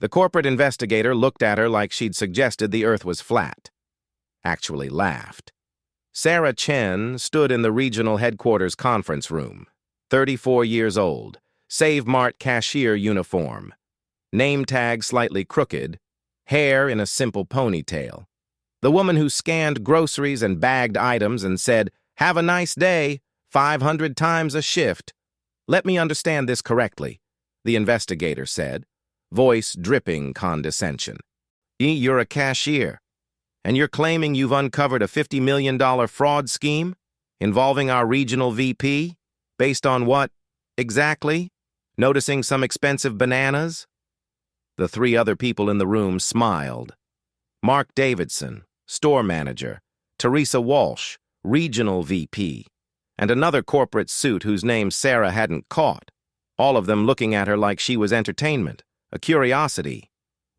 The corporate investigator looked at her like she'd suggested the earth was flat. Actually laughed. Sarah Chen stood in the regional headquarters conference room, 34 years old, Save Mart cashier uniform, name tag slightly crooked, hair in a simple ponytail. The woman who scanned groceries and bagged items and said, "Have a nice day," 500 times a shift. "Let me understand this correctly," the investigator said, voice dripping condescension. "You're a cashier, and you're claiming you've uncovered a $50 million fraud scheme involving our regional VP? Based on what, exactly? Noticing some expensive bananas?" The three other people in the room smiled. Mark Davidson, store manager, Teresa Walsh, regional VP, and another corporate suit whose name Sarah hadn't caught, all of them looking at her like she was entertainment, a curiosity.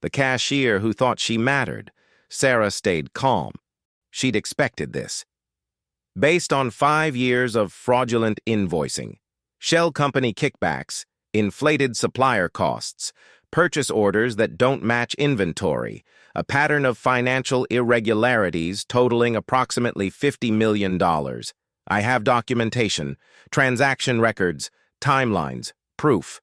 The cashier who thought she mattered. Sarah stayed calm. She'd expected this. Based on 5 years of fraudulent invoicing, shell company kickbacks, inflated supplier costs, purchase orders that don't match inventory, a pattern of financial irregularities totaling approximately $50 million. I have documentation, transaction records, timelines, proof.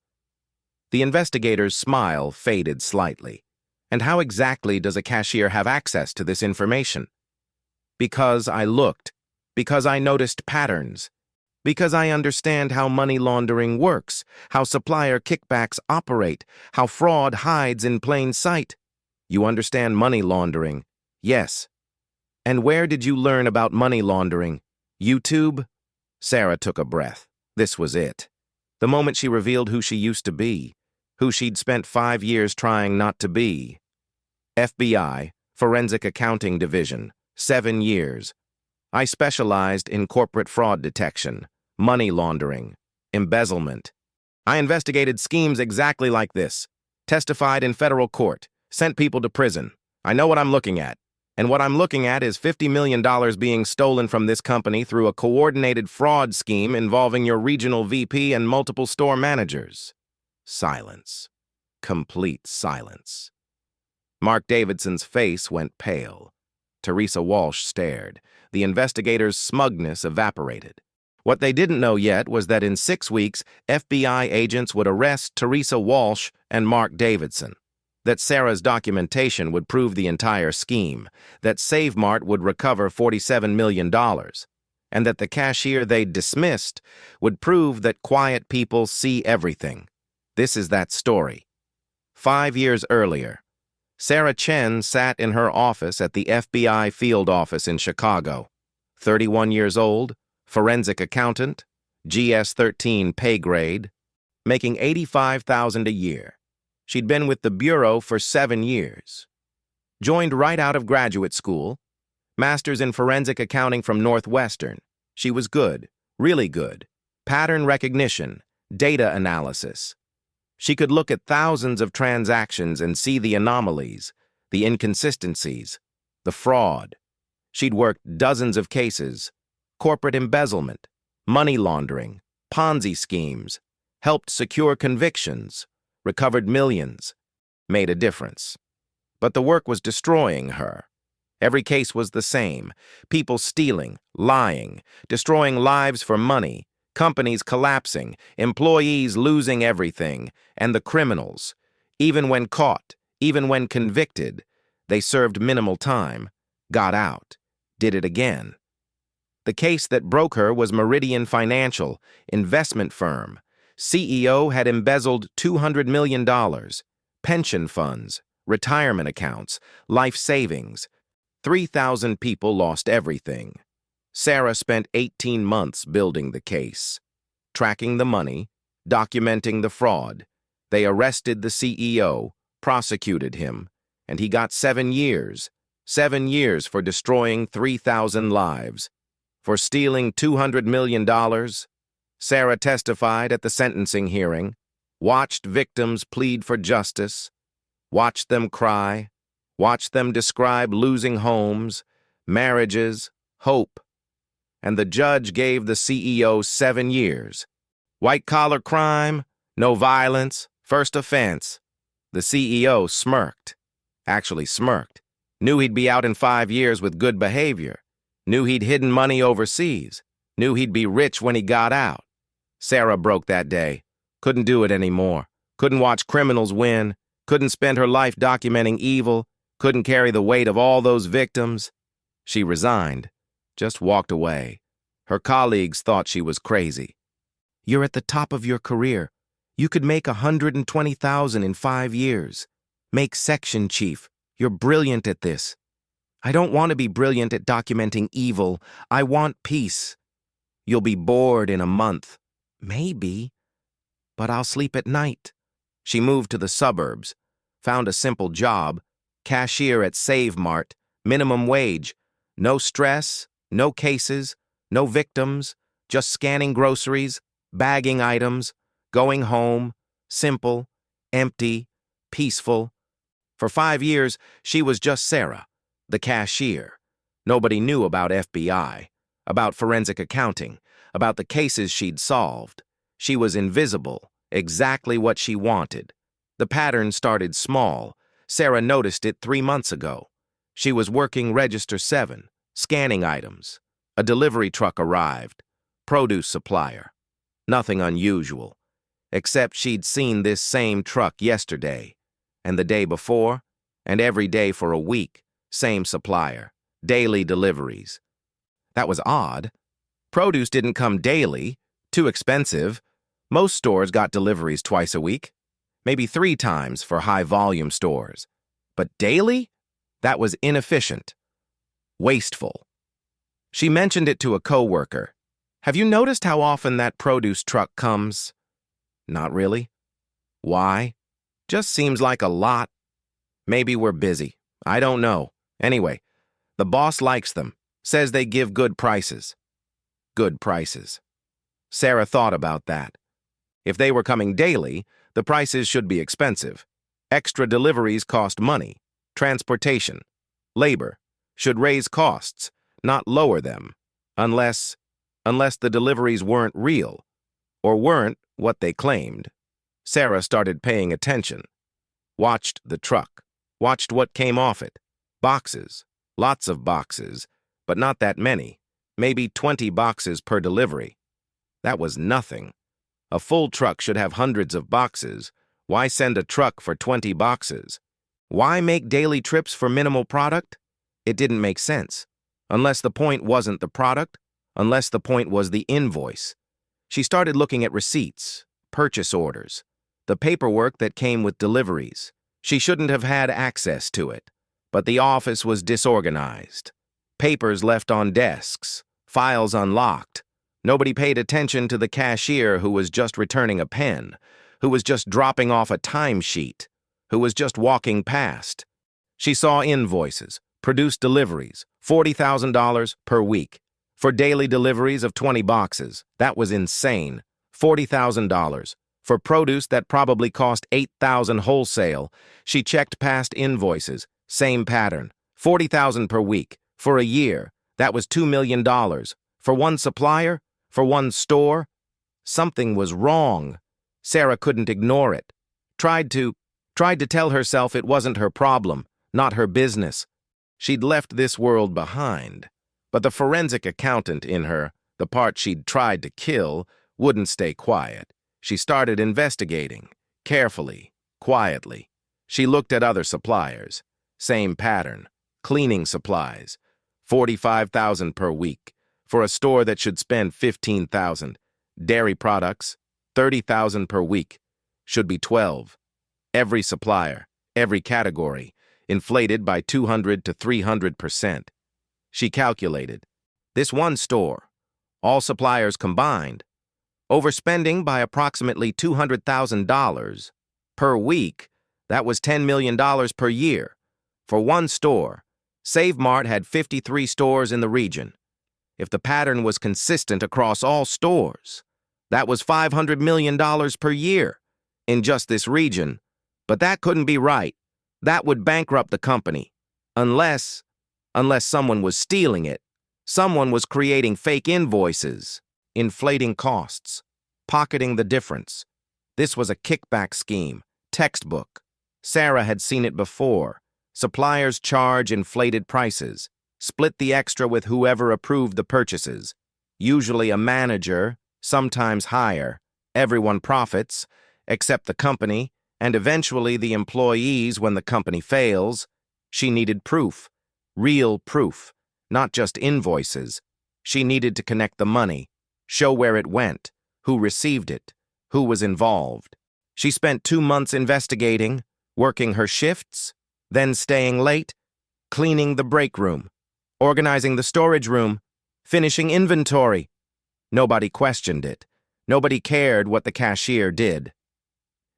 The investigator's smile faded slightly. And how exactly does a cashier have access to this information? Because I looked, because I noticed patterns, because I understand how money laundering works, how supplier kickbacks operate, how fraud hides in plain sight. You understand money laundering? Yes. And where did you learn about money laundering? YouTube? Sarah took a breath. This was it. The moment she revealed who she used to be, who she'd spent 5 years trying not to be. FBI, Forensic Accounting Division, 7 years. I specialized in corporate fraud detection, money laundering, embezzlement. I investigated schemes exactly like this, testified in federal court, sent people to prison. I know what I'm looking at. And what I'm looking at is $50 million being stolen from this company through a coordinated fraud scheme involving your regional VP and multiple store managers. Silence. Complete silence. Mark Davidson's face went pale. Teresa Walsh stared. The investigator's smugness evaporated. What they didn't know yet was that in 6 weeks, FBI agents would arrest Teresa Walsh and Mark Davidson. That Sarah's documentation would prove the entire scheme. That Save Mart would recover $47 million. And that the cashier they'd dismissed would prove that quiet people see everything. This is that story. 5 years earlier, Sarah Chen sat in her office at the FBI field office in Chicago. 31 years old, forensic accountant, GS-13 pay grade, making $85,000 a year. She'd been with the Bureau for 7 years. Joined right out of graduate school, master's in forensic accounting from Northwestern. She was good, really good. Pattern recognition, data analysis. She could look at thousands of transactions and see the anomalies, the inconsistencies, the fraud. She'd worked dozens of cases, corporate embezzlement, money laundering, Ponzi schemes, helped secure convictions, recovered millions, made a difference. But the work was destroying her. Every case was the same. People stealing, lying, destroying lives for money, companies collapsing, employees losing everything, and the criminals, even when caught, even when convicted, they served minimal time, got out, did it again. The case that broke her was Meridian Financial, investment firm. CEO had embezzled $200 million, pension funds, retirement accounts, life savings. 3,000 people lost everything. Sarah spent 18 months building the case, tracking the money, documenting the fraud. They arrested the CEO, prosecuted him, and he got 7 years. 7 years for destroying 3,000 lives. For stealing $200 million, Sarah testified at the sentencing hearing, watched victims plead for justice, watched them cry, watched them describe losing homes, marriages, hope. And the judge gave the CEO 7 years. White-collar crime, no violence, first offense. The CEO smirked. Actually smirked. Knew he'd be out in 5 years with good behavior. Knew he'd hidden money overseas. Knew he'd be rich when he got out. Sarah broke that day. Couldn't do it anymore. Couldn't watch criminals win. Couldn't spend her life documenting evil. Couldn't carry the weight of all those victims. She resigned. Just walked away. Her colleagues thought she was crazy. You're at the top of your career. You could make $120,000 in 5 years. Make section chief. You're brilliant at this. I don't want to be brilliant at documenting evil. I want peace. You'll be bored in a month. Maybe. But I'll sleep at night. She moved to the suburbs. Found a simple job. Cashier at Save Mart. Minimum wage. No stress. No cases. No victims. Just scanning groceries. Bagging items. Going home. Simple. Empty. Peaceful. For 5 years, she was just Sarah, the cashier. Nobody knew about FBI, about forensic accounting, about the cases she'd solved. She was invisible, exactly what she wanted. The pattern started small. Sarah noticed it 3 months ago. She was working Register 7, scanning items. A delivery truck arrived. Produce supplier. Nothing unusual, except she'd seen this same truck yesterday. And the day before, and every day for a week, same supplier, daily deliveries. That was odd. Produce didn't come daily, too expensive. Most stores got deliveries twice a week, maybe 3 times for high-volume stores. But daily? That was inefficient. Wasteful. She mentioned it to a coworker. Have you noticed how often that produce truck comes? Not really. Why? Just seems like a lot. Maybe we're busy. I don't know. Anyway, the boss likes them, says they give good prices. Good prices. Sarah thought about that. If they were coming daily, the prices should be expensive. Extra deliveries cost money. Transportation. Labor. Should raise costs, not lower them. Unless the deliveries weren't real, or weren't what they claimed. Sarah started paying attention. Watched the truck. Watched what came off it. Boxes. Lots of boxes, but not that many. Maybe 20 boxes per delivery. That was nothing. A full truck should have hundreds of boxes. Why send a truck for 20 boxes? Why make daily trips for minimal product? It didn't make sense. Unless the point wasn't the product, unless the point was the invoice. She started looking at receipts, purchase orders, the paperwork that came with deliveries. She shouldn't have had access to it, but the office was disorganized. Papers left on desks, files unlocked. Nobody paid attention to the cashier who was just returning a pen, who was just dropping off a timesheet, who was just walking past. She saw invoices, produced deliveries, $40,000 per week. For daily deliveries of 20 boxes. That was insane. $40,000. For produce that probably cost $8,000 wholesale. She checked past invoices. Same pattern. $40,000 per week. For a year. That was $2 million. For one supplier? For one store? Something was wrong. Sarah couldn't ignore it. Tried to tell herself it wasn't her problem, not her business. She'd left this world behind. But the forensic accountant in her, the part she'd tried to kill, wouldn't stay quiet. She started investigating, carefully, quietly. She looked at other suppliers. Same pattern. Cleaning supplies. $45,000 per week. For a store that should spend $15,000. Dairy products. $30,000 per week. Should be $12,000. Every supplier, every category, inflated by 200 to 300%. She calculated. This one store, all suppliers combined, overspending by approximately $200,000 per week. That was $10 million per year. For one store, Save Mart had 53 stores in the region. If the pattern was consistent across all stores, that was $500 million per year in just this region. But that couldn't be right. That would bankrupt the company. Unless someone was stealing it. Someone was creating fake invoices, inflating costs, pocketing the difference. This was a kickback scheme, textbook. Sarah had seen it before. Suppliers charge inflated prices, split the extra with whoever approved the purchases. Usually a manager, sometimes higher. Everyone profits, except the company, and eventually the employees when the company fails. She needed proof, real proof, not just invoices. She needed to connect the money, show where it went, who received it, who was involved. She spent 2 months investigating, working her shifts, then staying late, cleaning the break room, organizing the storage room, finishing inventory. Nobody questioned it. Nobody cared what the cashier did.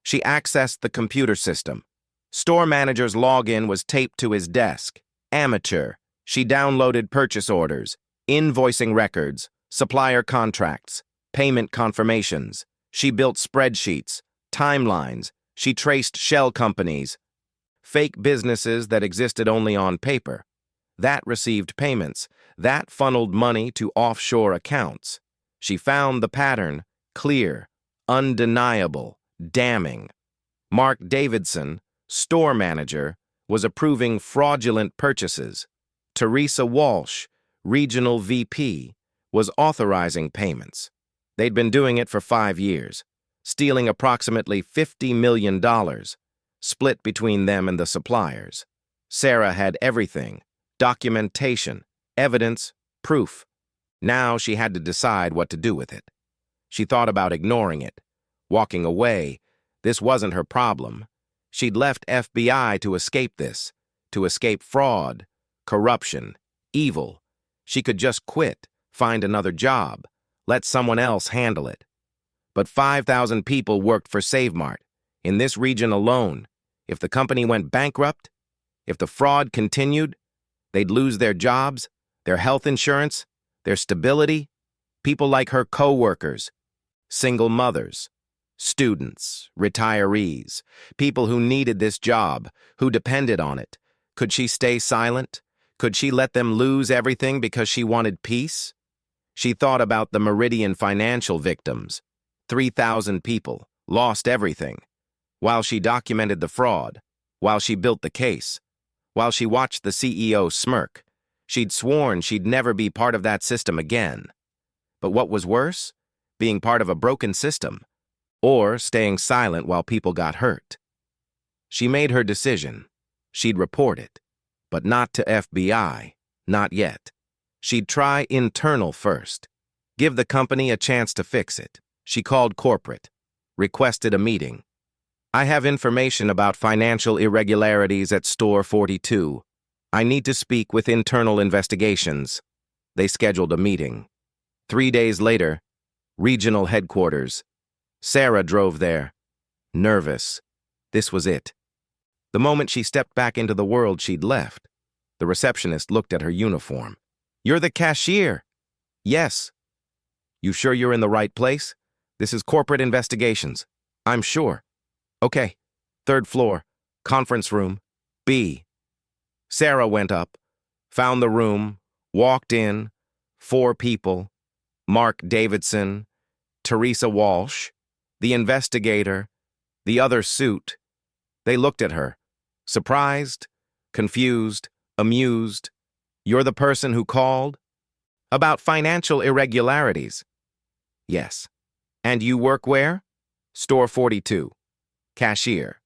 She accessed the computer system. Store manager's login was taped to his desk. Amateur. She downloaded purchase orders, invoicing records, supplier contracts, payment confirmations. She built spreadsheets, timelines. She traced shell companies, fake businesses that existed only on paper. That received payments. That funneled money to offshore accounts. She found the pattern, clear, undeniable, damning. Mark Davidson, store manager, was approving fraudulent purchases. Teresa Walsh, regional VP, was authorizing payments. They'd been doing it for 5 years, stealing approximately $50 million, split between them and the suppliers. Sarah had everything: documentation, evidence, proof. Now she had to decide what to do with it. She thought about ignoring it, walking away. This wasn't her problem. She'd left FBI to escape this, to escape fraud, corruption, evil. She could just quit, find another job, let someone else handle it. But 5,000 people worked for SaveMart, in this region alone. If the company went bankrupt, if the fraud continued, they'd lose their jobs, their health insurance, their stability. People like her co-workers, single mothers, students, retirees, people who needed this job, who depended on it. Could she stay silent? Could she let them lose everything because she wanted peace? She thought about the Meridian financial victims. 3,000 people lost everything. While she documented the fraud, while she built the case, while she watched the CEO smirk, she'd sworn she'd never be part of that system again. But what was worse? Being part of a broken system, or staying silent while people got hurt. She made her decision. She'd report it, but not to FBI, not yet. She'd try internal first, give the company a chance to fix it. She called corporate, requested a meeting. I have information about financial irregularities at Store 42. I need to speak with internal investigations. They scheduled a meeting. 3 days later, regional headquarters. Sarah drove there, nervous. This was it. The moment she stepped back into the world she'd left, the receptionist looked at her uniform. "You're the cashier." "Yes." "You sure you're in the right place? This is corporate investigations." "I'm sure." "Okay, 3rd floor, conference room, B." Sarah went up, found the room, walked in. 4 people: Mark Davidson, Teresa Walsh, the investigator, the other suit. They looked at her, surprised, confused, amused. "You're the person who called?" "About financial irregularities." "Yes." "And you work where?" "Store 42. Cashier."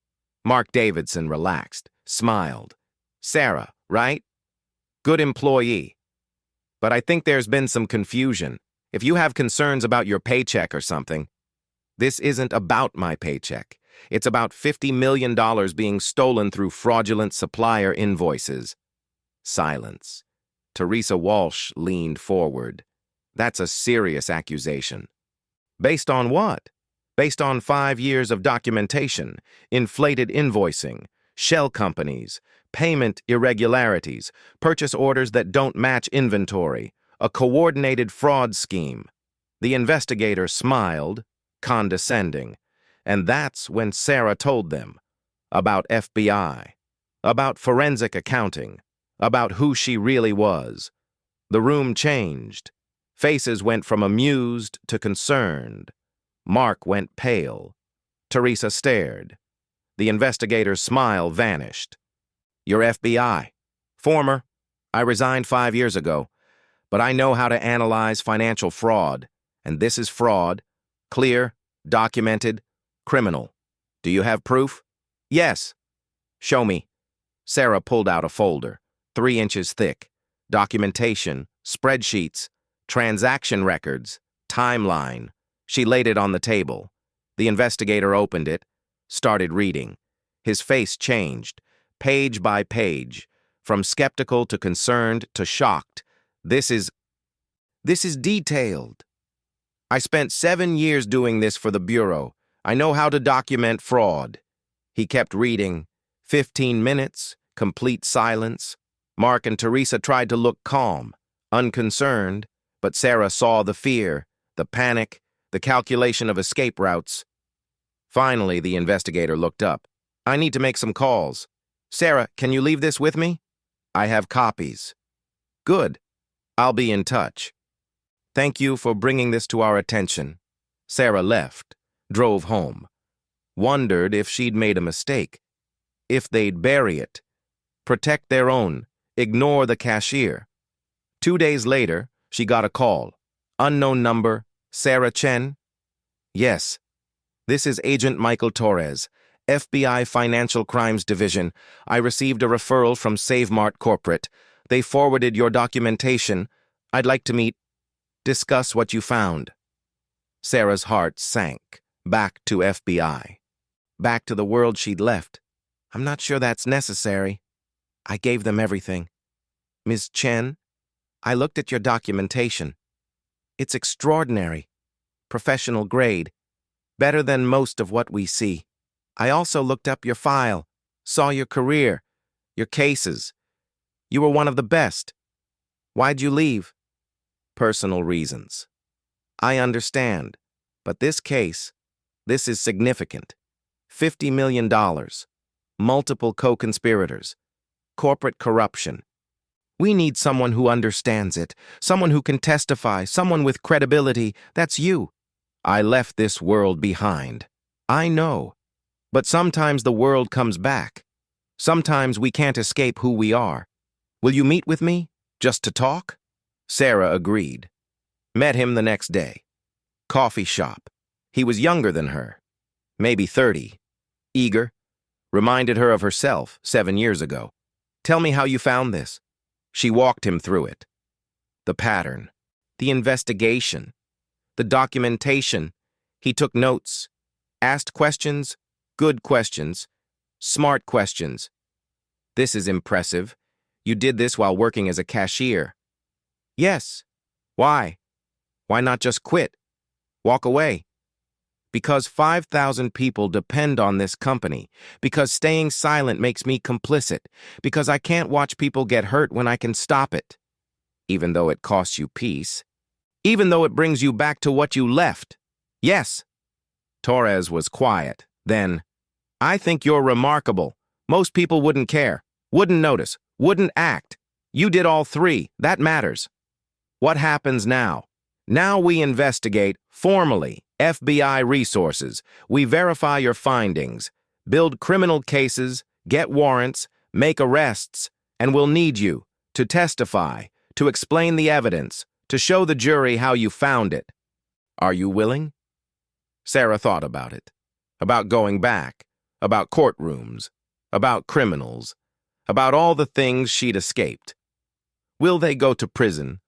Mark Davidson relaxed, smiled. "Sarah, right? Good employee. But I think there's been some confusion. If you have concerns about your paycheck or something, this isn't about my paycheck. It's about $50 million being stolen through fraudulent supplier invoices." Silence. Teresa Walsh leaned forward. "That's a serious accusation." "Based on what?" "Based on 5 years of documentation, inflated invoicing, shell companies, payment irregularities, purchase orders that don't match inventory, a coordinated fraud scheme." The investigator smiled, condescending, and that's when Sarah told them about FBI, about forensic accounting, about who she really was. The room changed. Faces went from amused to concerned. Mark went pale. Teresa stared. The investigator's smile vanished. You're FBI. Former. I resigned 5 years ago, but I know how to analyze financial fraud, and this is fraud. Clear, documented, criminal. Do you have proof? Yes. Show me. Sarah pulled out a folder, 3 inches thick. Documentation, spreadsheets, transaction records, timeline. She laid it on the table. The investigator opened it, started reading. His face changed, page by page, from skeptical to concerned to shocked. This is detailed. I spent 7 years doing this for the Bureau. I know how to document fraud. He kept reading. 15 minutes, complete silence. Mark and Teresa tried to look calm, unconcerned, but Sarah saw the fear, the panic, the calculation of escape routes. Finally, the investigator looked up. I need to make some calls. Sarah, can you leave this with me? I have copies. Good. I'll be in touch. Thank you for bringing this to our attention. Sarah left, drove home. Wondered if she'd made a mistake. If they'd bury it. Protect their own. Ignore the cashier. 2 days later, she got a call. Unknown number, Sarah Chen? Yes. This is Agent Michael Torres, FBI Financial Crimes Division. I received a referral from SaveMart Corporate. They forwarded your documentation. I'd like to meet. Discuss what you found. Sarah's heart sank. Back to FBI. Back to the world she'd left. I'm not sure that's necessary. I gave them everything. Ms. Chen, I looked at your documentation. It's extraordinary. Professional grade. Better than most of what we see. I also looked up your file, saw your career, your cases. You were one of the best. Why'd you leave? Personal reasons. I understand, but this case, this is significant. $50 million. Multiple co-conspirators. Corporate corruption. We need someone who understands it, someone who can testify, someone with credibility. That's you. I left this world behind. I know. But sometimes the world comes back. Sometimes we can't escape who we are. Will you meet with me, just to talk? Sarah agreed. Met him the next day. Coffee shop. He was younger than her. Maybe 30. Eager. Reminded her of herself 7 years ago. Tell me how you found this. She walked him through it. The pattern. The investigation. The documentation. He took notes. Asked questions. Good questions. Smart questions. This is impressive. You did this while working as a cashier. Yes. Why? Why not just quit? Walk away? Because 5,000 people depend on this company. Because staying silent makes me complicit. Because I can't watch people get hurt when I can stop it. Even though it costs you peace. Even though it brings you back to what you left. Yes. Torres was quiet. Then, I think you're remarkable. Most people wouldn't care, wouldn't notice, wouldn't act. You did all three. That matters. What happens now? Now we investigate, formally, FBI resources. We verify your findings, build criminal cases, get warrants, make arrests, and we'll need you to testify, to explain the evidence, to show the jury how you found it. Are you willing? Sarah thought about it, about going back, about courtrooms, about criminals, about all the things she'd escaped. Will they go to prison?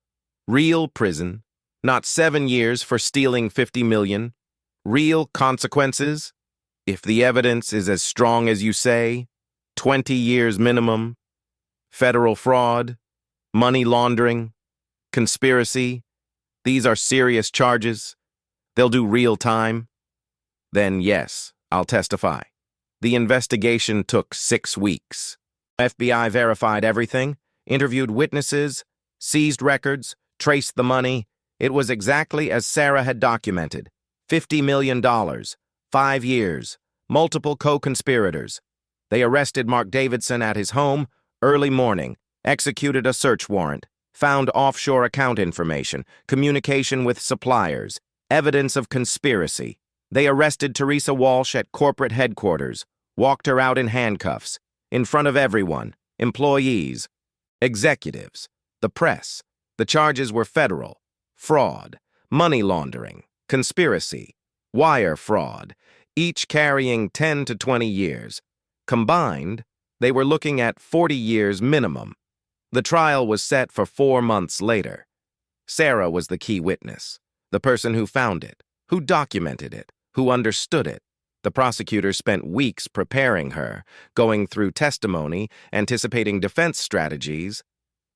Real prison? Not 7 years for stealing 50 million? Real consequences? If the evidence is as strong as you say, 20 years minimum? Federal fraud? Money laundering? Conspiracy? These are serious charges. They'll do real time. Then yes, I'll testify. The investigation took 6 weeks. FBI verified everything, interviewed witnesses, seized records, traced the money. It was exactly as Sarah had documented. $50 million, 5 years, multiple co-conspirators. They arrested Mark Davidson at his home, early morning, executed a search warrant, found offshore account information, communication with suppliers, evidence of conspiracy. They arrested Teresa Walsh at corporate headquarters. walked her out in handcuffs, in front of everyone, employees, executives, the press. The charges were federal, fraud, money laundering, conspiracy, wire fraud, each carrying 10 to 20 years. Combined, they were looking at 40 years minimum. The trial was set for 4 months later. Sarah was the key witness, the person who found it, who documented it, who understood it. The prosecutor spent weeks preparing her, going through testimony, anticipating defense strategies.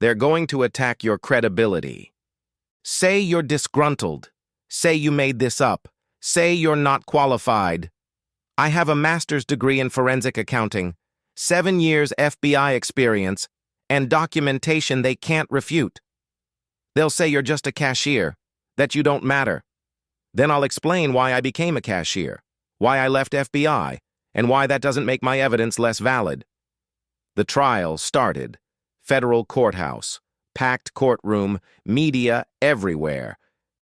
They're going to attack your credibility. Say you're disgruntled. Say you made this up. Say you're not qualified. I have a master's degree in forensic accounting, 7 years FBI experience, and documentation they can't refute. They'll say you're just a cashier, that you don't matter. Then I'll explain why I became a cashier, why I left FBI, and why that doesn't make my evidence less valid. The trial started. Federal courthouse, packed courtroom, media everywhere.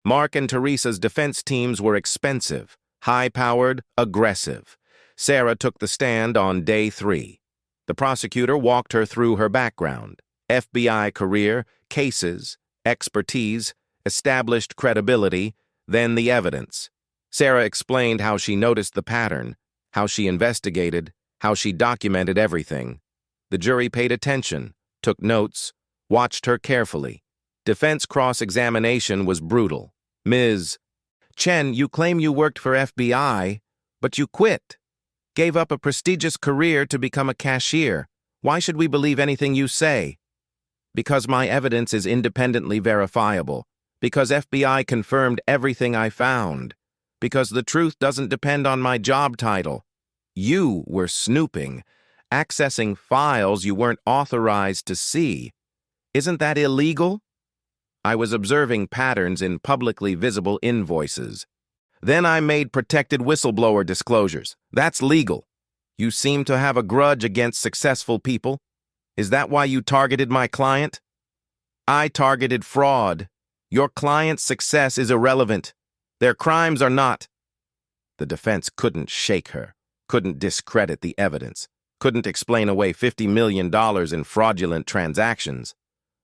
Mark and Teresa's defense teams were expensive, high-powered, aggressive. Sarah took the stand on day 3. The prosecutor walked her through her background, FBI career, cases, expertise, established credibility, then the evidence. Sarah explained how she noticed the pattern, how she investigated, how she documented everything. The jury paid attention, took notes, watched her carefully. Defense cross-examination was brutal. Ms. Chen, you claim you worked for FBI, but you quit. Gave up a prestigious career to become a cashier. Why should we believe anything you say? Because my evidence is independently verifiable. Because FBI confirmed everything I found. Because the truth doesn't depend on my job title. You were snooping, accessing files you weren't authorized to see. Isn't that illegal? I was observing patterns in publicly visible invoices. Then I made protected whistleblower disclosures. That's legal. You seem to have a grudge against successful people. Is that why you targeted my client? I targeted fraud. Your client's success is irrelevant. Their crimes are not. The defense couldn't shake her, couldn't discredit the evidence, couldn't explain away $50 million in fraudulent transactions.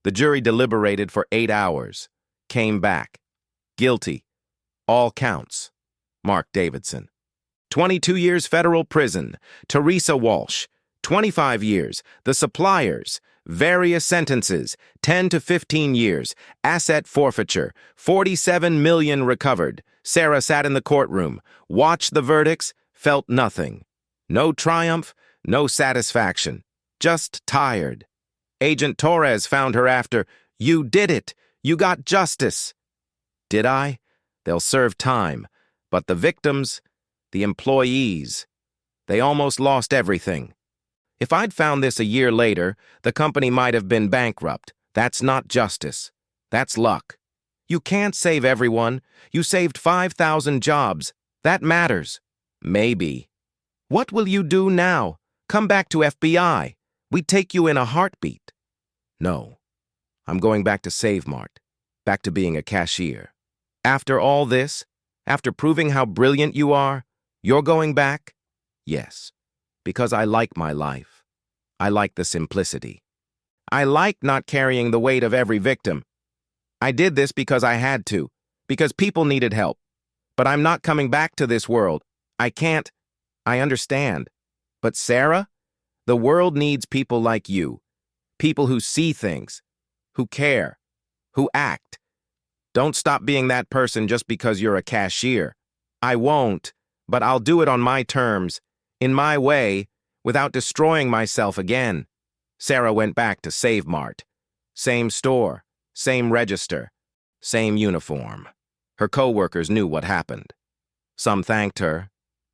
The jury deliberated for 8 hours, came back. Guilty. All counts. Mark Davidson. 22 years federal prison. Teresa Walsh. 25 years. The suppliers. Various sentences. 10 to 15 years. Asset forfeiture. 47 million recovered. Sarah sat in the courtroom, watched the verdicts, felt nothing. No triumph, no satisfaction. Just tired. Agent Torres found her after. You did it. You got justice. Did I? They'll serve time. But the victims, the employees, they almost lost everything. If I'd found this a year later, the company might have been bankrupt. That's not justice. That's luck. You can't save everyone. You saved 5,000 jobs. That matters. Maybe. What will you do now? Come back to FBI. We'd take you in a heartbeat. No. I'm going back to SaveMart. Back to being a cashier. After all this, after proving how brilliant you are, you're going back? Yes. Because I like my life. I like the simplicity. I like not carrying the weight of every victim. I did this because I had to, because people needed help. But I'm not coming back to this world. I can't. I understand. But Sarah, the world needs people like you. People who see things, who care, who act. Don't stop being that person just because you're a cashier. I won't, but I'll do it on my terms, in my way, without destroying myself again. Sarah went back to SaveMart. Same store, same register, same uniform. Her co-workers knew what happened. Some thanked her,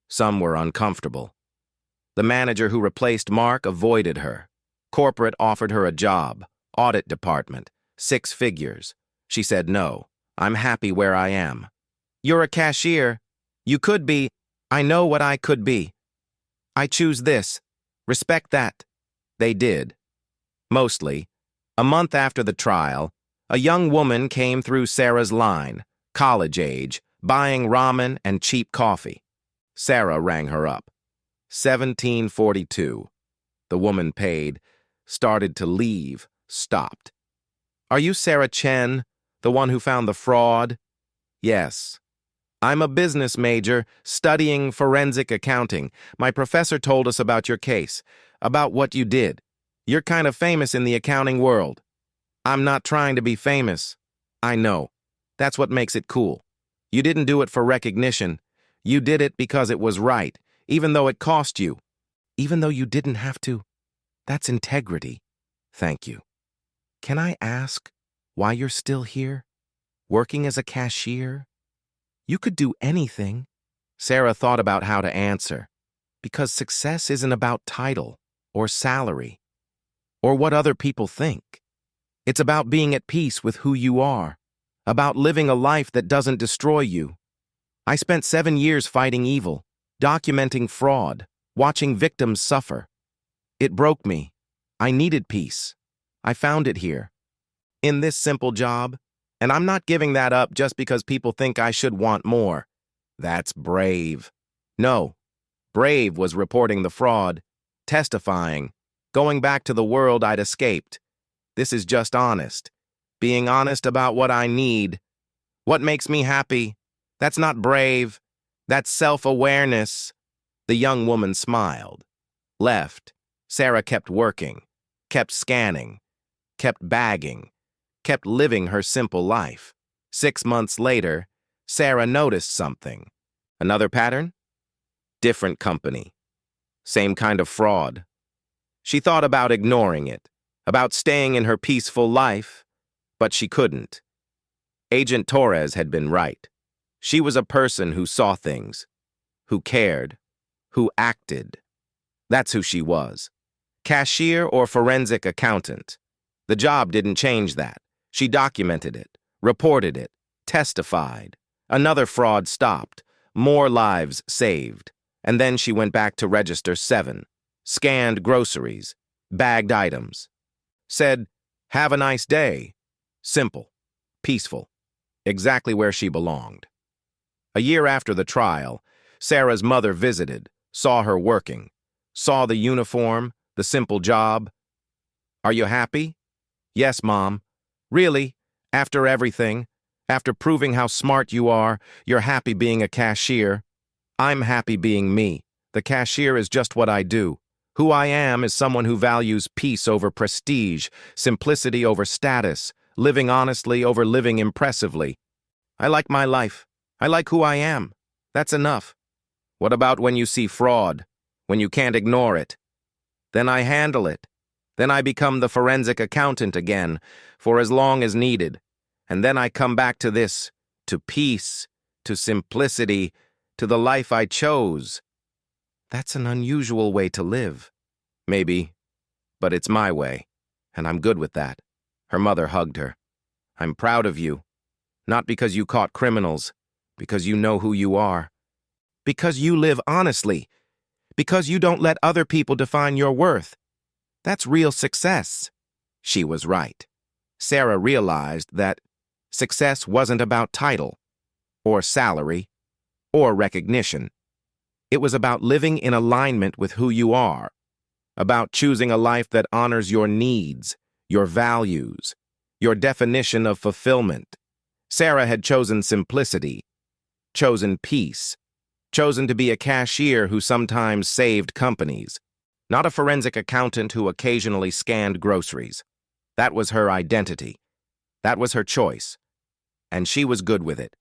some were uncomfortable. The manager who replaced Mark avoided her. Corporate offered her a job, audit department, 6 figures. She said no, I'm happy where I am. You're a cashier. You could be. I know what I could be. I choose this. Respect that. They did. Mostly. A month after the trial, a young woman came through Sarah's line, college age, buying ramen and cheap coffee. Sarah rang her up. 1742. The woman paid, started to leave, stopped. Are you Sarah Chen, the one who found the fraud? Yes. I'm a business major studying forensic accounting. My professor told us about your case, about what you did. You're kind of famous in the accounting world. I'm not trying to be famous. I know. That's what makes it cool. You didn't do it for recognition. You did it because it was right, even though it cost you. Even though you didn't have to. That's integrity. Thank you. Can I ask why you're still here? Working as a cashier? You could do anything. Sarah thought about how to answer. Because success isn't about title or salary or what other people think. It's about being at peace with who you are, about living a life that doesn't destroy you. I spent 7 years fighting evil, documenting fraud, watching victims suffer. It broke me. I needed peace. I found it here, in this simple job, and I'm not giving that up just because people think I should want more. That's brave. No, brave was reporting the fraud, testifying, going back to the world I'd escaped. This is just honest. Being honest about what I need. What makes me happy? That's not brave. That's self-awareness. The young woman smiled. Left. Sarah kept working, kept scanning, kept bagging, kept living her simple life. 6 months later, Sarah noticed something. Another pattern? Different company. Same kind of fraud. She thought about ignoring it, about staying in her peaceful life, but she couldn't. Agent Torres had been right. She was a person who saw things, who cared, who acted. That's who she was. Cashier or forensic accountant. The job didn't change that. She documented it, reported it, testified. Another fraud stopped, more lives saved. And then she went back to register 7, scanned groceries, bagged items. Said, "Have a nice day." Simple, peaceful, exactly where she belonged. A year after the trial, Sarah's mother visited, saw her working, saw the uniform, the simple job. "Are you happy?" "Yes, Mom." "Really? After everything? After proving how smart you are, you're happy being a cashier?" "I'm happy being me. The cashier is just what I do. Who I am is someone who values peace over prestige, simplicity over status, living honestly over living impressively. I like my life. I like who I am. That's enough." "What about when you see fraud? When you can't ignore it?" "Then I handle it. Then I become the forensic accountant again, for as long as needed. And then I come back to this, to peace, to simplicity, to the life I chose." That's an unusual way to live. Maybe, but it's my way, and I'm good with that. Her mother hugged her. "I'm proud of you. Not because you caught criminals, because you know who you are. Because you live honestly. Because you don't let other people define your worth. That's real success." She was right. Sarah realized that success wasn't about title, or salary, or recognition. It was about living in alignment with who you are, about choosing a life that honors your needs, your values, your definition of fulfillment. Sarah had chosen simplicity, chosen peace, chosen to be a cashier who sometimes saved companies, not a forensic accountant who occasionally scanned groceries. That was her identity. That was her choice. And she was good with it.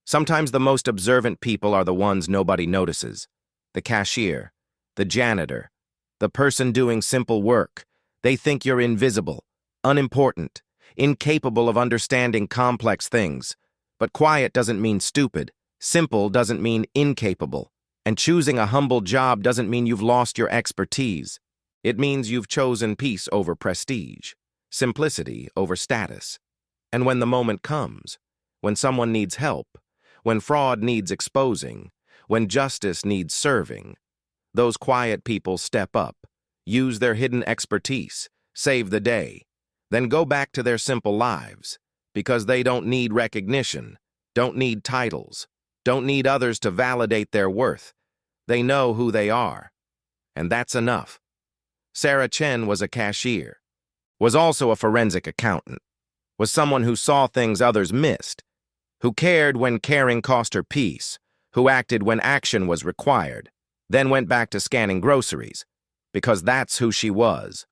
Sometimes the most observant people are the ones nobody notices. The cashier, the janitor, the person doing simple work. They think you're invisible, unimportant, incapable of understanding complex things. But quiet doesn't mean stupid. Simple doesn't mean incapable. And choosing a humble job doesn't mean you've lost your expertise. It means you've chosen peace over prestige, simplicity over status. And when the moment comes, when someone needs help, when fraud needs exposing, when justice needs serving, those quiet people step up, use their hidden expertise, save the day, then go back to their simple lives, because they don't need recognition, don't need titles, don't need others to validate their worth. They know who they are. And that's enough. Sarah Chen was a cashier, was also a forensic accountant, was someone who saw things others missed, who cared when caring cost her peace, who acted when action was required, then went back to scanning groceries, because that's who she was.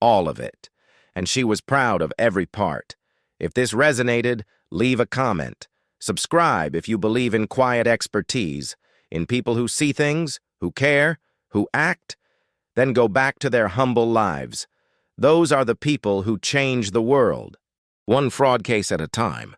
All of it. And she was proud of every part. If this resonated, leave a comment. Subscribe if you believe in quiet expertise, in people who see things, who care, who act, then go back to their humble lives. Those are the people who change the world. One fraud case at a time.